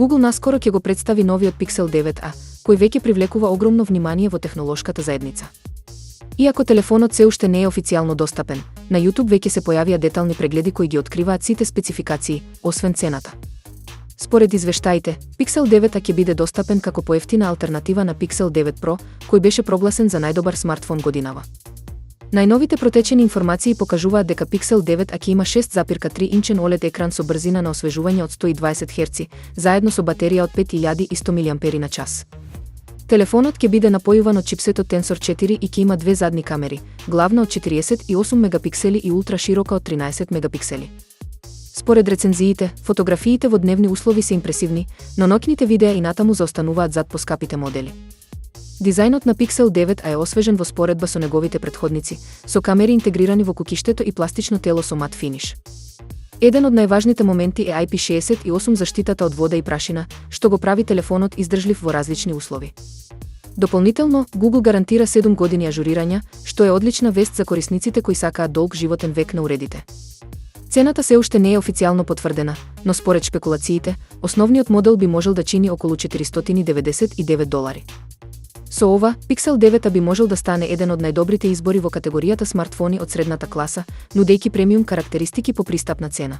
Google наскоро ќе го представи новиот Pixel 9a, кој веќе привлекува огромно внимание во технолошката заедница. Иако телефонот се уште не е официјално достапен, на YouTube веќе се појавија детални прегледи кои ги откриваат сите спецификации, освен цената. Според извештаите, Pixel 9a ќе биде достапен како поевтина алтернатива на Pixel 9 Pro, кој беше прогласен за најдобар смартфон годинава. Најновите протечени информации покажуваат дека Pixel 9a ќе има 6,3 инчен OLED екран со брзина на освежување од 120 Hz, заедно со батерија од 5100 mAh. Телефонот ќе биде напојуван од чипсетот Tensor 4 и ќе има две задни камери, главна од 48 мегапиксели и ултраширока од 13 мегапиксели. Според рецензиите, фотографиите во дневни услови се импресивни, но ноќните видеа и натаму заостануваат зад поскапите модели. Дизајнот на Pixel 9a е освежен во споредба со неговите претходници, со камери интегрирани во кукиштето и пластично тело со мат финиш. Еден од најважните моменти е IP68 заштитата од вода и прашина, што го прави телефонот издржлив во различни услови. Дополнително, Google гарантира 7 години ажурирање, што е одлична вест за корисниците кои сакаат долг животен век на уредите. Цената се уште не е официјално потврдена, но според шпекулациите, основниот модел би можел да чини околу $499. Со ова, Pixel 9a би можел да стане еден од најдобрите избори во категоријата смартфони од средната класа, нудејќи премиум карактеристики по пристапна цена.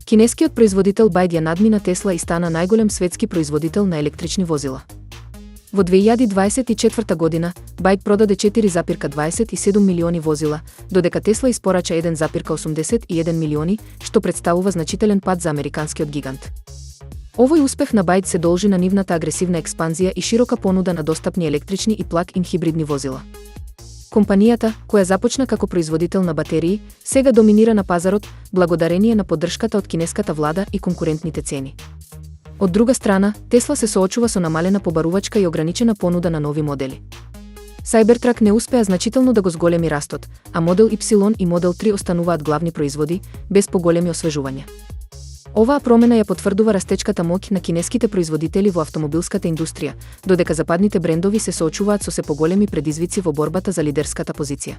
Кинескиот производител BYD ја надмина Tesla и стана најголем светски производител на електрични возила. Во 2024 година, BYD продаде 4,27 милиони возила, додека Tesla испорача 1,81 милиони, што представува значителен пат за американскиот гигант. Овој успех на BYD се должи на нивната агресивна експанзија и широка понуда на достапни електрични и плаг-ин хибридни возила. Компанијата, која започна како производител на батерии, сега доминира на пазарот благодарение на поддршката од кинеската влада и конкурентните цени. Од друга страна, Tesla се соочува со намалена побарувачка и ограничена понуда на нови модели. Cybertruck не успеа значително да го зголеми растот, а Model Y и Model 3 остануваат главни производи, без поголеми освежувања. Оваа промена ја потврдува растечката моќ на кинеските производители во автомобилската индустрија, додека западните брендови се соочуваат со се поголеми предизвици во борбата за лидерската позиција.